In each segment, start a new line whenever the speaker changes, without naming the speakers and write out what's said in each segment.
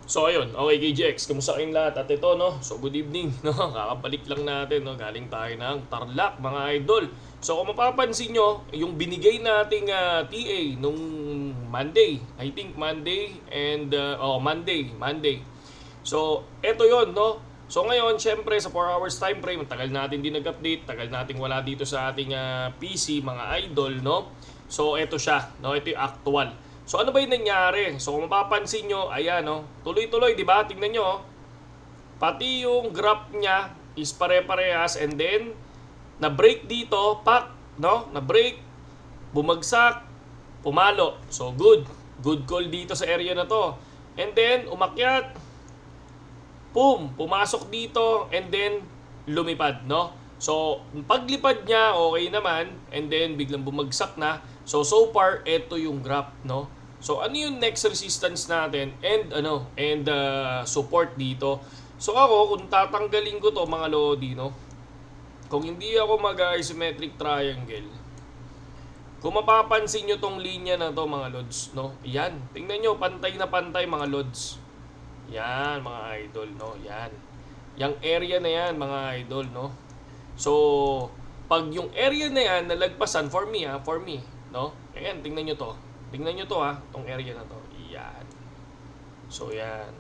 So ayun, okay KGX, kamusta kayong lahat? At ito no, so good evening no, kakabalik lang natin no, galing tayo ng Tarlac mga idol. So kung mapapansin nyo, yung binigay nating TA nung Monday, I think Monday and Monday. So eto yon no. So ngayon, syempre sa 4 hours time frame, tagal natin din nag-update, tagal nating wala dito sa ating PC mga idol no. So eto siya, no, ito yung actual. So ano ba yung nangyari? So kung mapapansin nyo, ayan no, tuloy-tuloy, di ba? Tingnan nyo, oh. Pati yung graph niya is pare-parehas and then na-break dito, pak, no? Na-break, bumagsak, pumalo. So good. Good call dito sa area na to. And then umakyat, boom, pumasok dito and then lumipad, no? So, paglipad niya, okay naman, and then biglang bumagsak na. So far, ito yung graph, no? So, ano yung next resistance natin and support dito? So, ako, kung tatanggalin ko to mga lodi, no? Kung hindi ako mag-isometric triangle, kung mapapansin nyo tong linya na to mga lods, no? Yan, tingnan nyo, pantay na pantay mga lods. Yan, mga idol, no? Yan. Yang area na yan, mga idol, no? So, pag yung area na yan nalagpasan, for me, no? Ayan, tingnan nyo to. Tingnan nyo to, tong area na to. Yan. So, yan.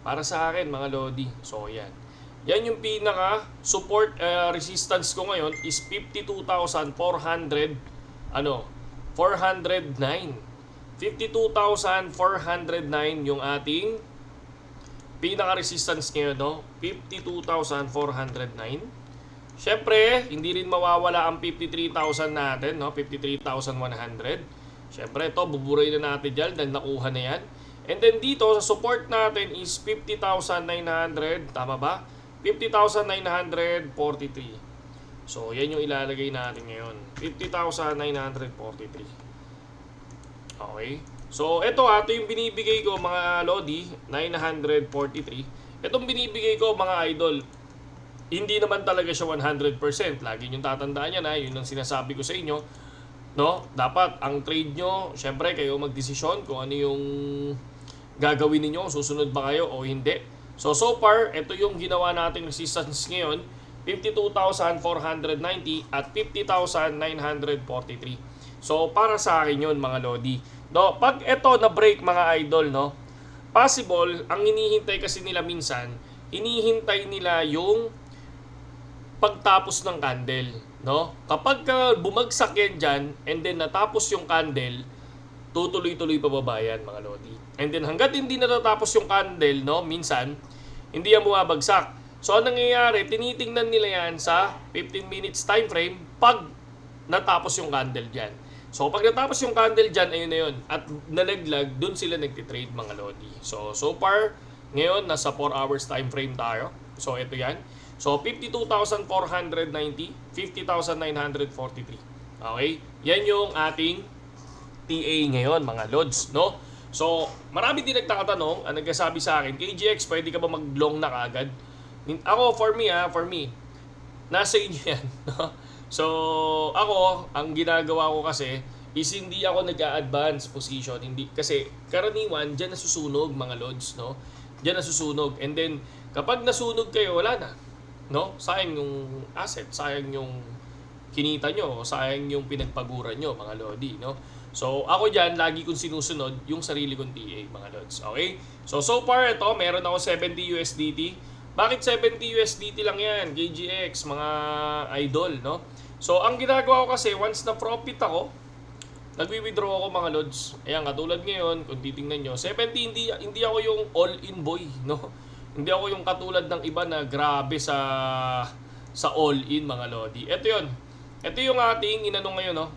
Para sa akin, mga lodi. So, yan. Yan yung pinaka support resistance ko ngayon is 52,409. 52,409 yung ating pinaka-resistance ngayon, no? 52,409. Siyempre, hindi rin mawawala ang 53,000 natin, no? 53,100. Siyempre, ito, buburay na natin dyan dahil nakuha na yan. And then dito, sa support natin is 50,900. Tama ba? 50,943. So, yan yung ilalagay natin ngayon. 50,943. Okay. So, ito yung binibigay ko mga Lodi, 943. Itong binibigay ko mga idol, hindi naman talaga siya 100%. Lagi nyo tatandaan yan yun ang sinasabi ko sa inyo. No? Dapat ang trade nyo, syempre kayo magdesisyon kung ano yung gagawin niyo, susunod ba kayo o hindi. So far, ito yung ginawa nating resistance ngayon, 52,490 at 50,943. So, para sa akin yun, mga Lodi. No, pag ito na-break, mga idol, no, possible, ang hinihintay kasi nila minsan, hinihintay nila yung pagtapos ng candle. No? Kapag bumagsak yan dyan, and then natapos yung candle, tutuloy-tuloy pababa yan, mga Lodi. And then hanggat hindi natatapos yung candle, no, minsan, hindi yan bumabagsak. So, ang nangyayari, tinitingnan nila yan sa 15 minutes time frame pag natapos yung candle dyan. So, pag natapos yung candle dyan, ayun na yun. At nalaglag, dun sila nagtitrade, mga Lodi. So far, ngayon, nasa 4 hours time frame tayo. So, ito yan. So, 52,490, 50,943. Okay? Yan yung ating TA ngayon, mga Lods, no? So, marami din nagtakatanong, ang nagsasabi sa akin, KGX, pwede ka ba mag-long na kagad? Ako, for me, nasa inyo yan, no? So, ako, ang ginagawa ko kasi is hindi ako nag-a-advance position. Hindi, kasi karaniwan, dyan nasusunog mga lods, no? Dyan nasusunog. And then, kapag nasunog kayo, wala na. No? Sayang yung asset, sayang yung kinita nyo, sayang yung pinagpaguran nyo, mga lodi, no? So, ako dyan, lagi kong sinusunod yung sarili kong TA, mga lods. Okay? So far, ito, meron ako 70 USDT. Bakit 70 USDT lang yan, KGX, mga idol, no? So, ang ginagawa ko kasi, once na profit ako, nagwi-withdraw ako, mga lods. Ayan, katulad ngayon, kung titingnan nyo, 70, hindi ako yung all-in boy, no? Hindi ako yung katulad ng iba na grabe sa all-in, mga lodi. Ito yun. Ito yung ating inano ngayon, no?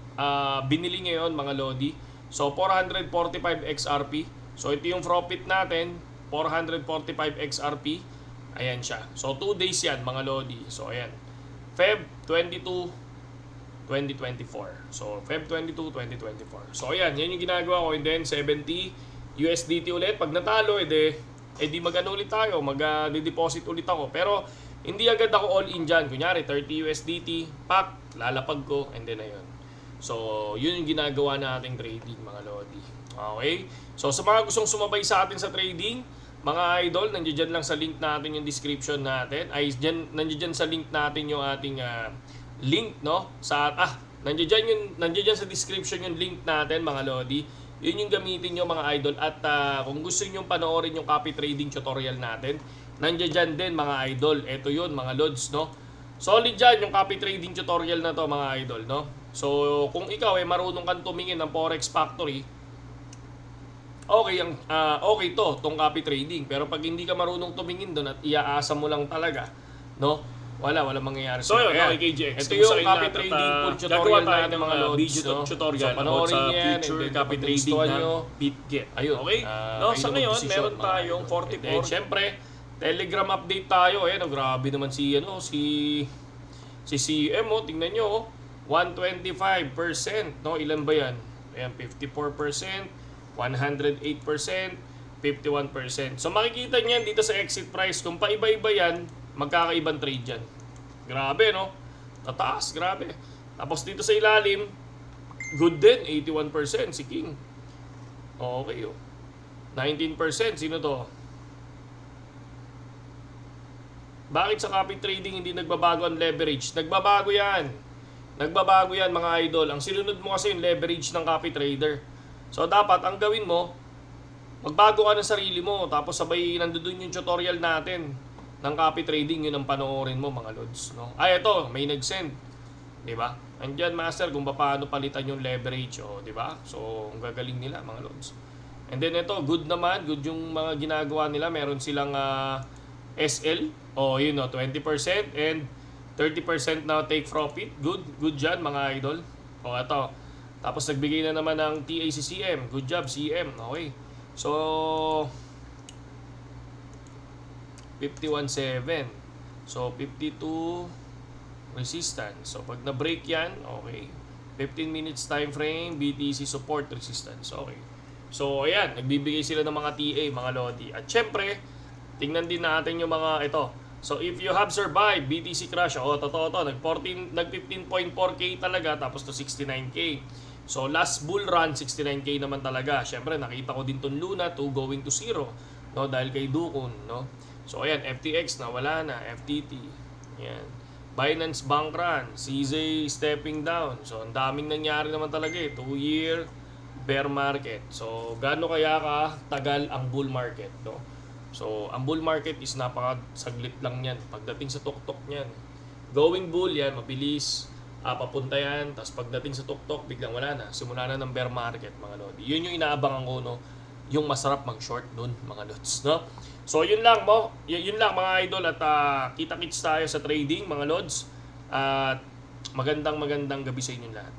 Binili ngayon, mga lodi. So, 445 XRP. So, ito yung profit natin, 445 XRP. Ayan siya. So, 2 days yan, mga lodi. So, ayan. Feb 22, 2024. So, Feb 22, 2024. So, ayan. Yan yung ginagawa ko. And then, 70 USDT ulit. Pag natalo, di mag-ano ulit tayo. Mag-deposit ulit ako. Pero, hindi agad ako all-in dyan. Kunyari, 30 USDT. Pak, lalapag ko. And then, ayun. So, yun yung ginagawa nating trading, mga lodi. Okay? So sa mga gustong sumabay sa atin sa trading, mga idol, nandiyan lang sa link natin yung description natin. Ay, nandiyan sa link natin yung ating link, no? Nandiyan sa description yung link natin, mga lodi. Yun yung gamitin nyo, mga idol. At kung gusto nyo panoorin yung copy trading tutorial natin, nandiyan din, mga idol. Ito yun, mga lods, no? Solid dyan yung copy trading tutorial na to, mga idol, no? So, kung ikaw ay marunong kang tumingin ng Forex Factory, okay tong copy trading. Pero pag hindi ka marunong tumingin doon at iaasa mo lang talaga, no? Walang mangyayari.
So yun,
Ayan.
okay, KJX.
Ito yung copy trading full tutorial natin, mga lods,
video
no?
tutorial
So, panoorin
sa
niyo yan,
future
and then
copy
kung
trading
gustuhan
ng
nyo,
BitGet.
ayun.
Okay? No,
Kayo
sa
na
ngayon,
magdesisyon,
meron
mga
tayong
idol.
44.
And then, syempre, Telegram update tayo. Ayan, grabe naman si CM, oh. Tingnan nyo, oh. 125%, no? Ilan ba yan? Ayan, 54%, 108%, 51%. So makikita niyan dito sa exit price, kung paiba-iba yan, magkakaibang trade yan. Grabe, no? Tataas, grabe. Tapos dito sa ilalim, good din, 81% si King. Okay, oh. 19%, sino to? Bakit sa copy trading hindi nagbabago ang leverage? Nagbabago yan. Nagbabago yan, mga idol. Ang sinunod mo kasi yung leverage ng copy trader. So dapat ang gawin mo, magbago ka ng sarili mo, tapos sabay nandoon yung tutorial natin ng copy trading, yun ang panoorin mo, mga lods, no? Ay, ito, may nag-send. 'Di ba? Andiyan, master, kung paano palitan yung leverage, oh, 'di ba? So, ang gagaling nila, mga lods. And then ito, good naman, good yung mga ginagawa nila. Meron silang SL, oh, yun, oh, 20% and 30% na take profit. Good dyan, mga idol. O, ito. Tapos nagbigay na naman ng TACCM. Good job, CM. Okay. So, 51.7. So, 52 resistance. So, pag na-break yan, okay. 15 minutes time frame, BTC support resistance. Okay. So, ayan. Nagbibigay sila ng mga TA, mga Lodi. At syempre, tingnan din natin yung mga ito. So, if you have survived BTC crash, totoo to, nag-15.4K talaga, tapos to 69K. So, last bull run, 69K naman talaga. Siyempre, nakita ko din tong Luna, 2 going to 0, no, dahil kay Dukon, no. So, ayan, FTX na, wala na, FTT. Ayan. Binance bank run, CZ stepping down. So, ang daming nangyari naman talaga 2-year bear market. So, gaano kaya ka tagal ang bull market, no? So, ang bull market is napakasaglit lang yan. Pagdating sa tuktok niyan, going bull yan, mabilis, papunta yan, tapos pagdating sa tuktok, biglang wala na. Simula na ng bear market, mga lodi. Yun yung inaabangan ko, no? Yung masarap mag-short dun, mga lods, no? So, yun lang, yun lang, mga idol. At kita-kits tayo sa trading, mga lods. At magandang gabi sa inyo lahat.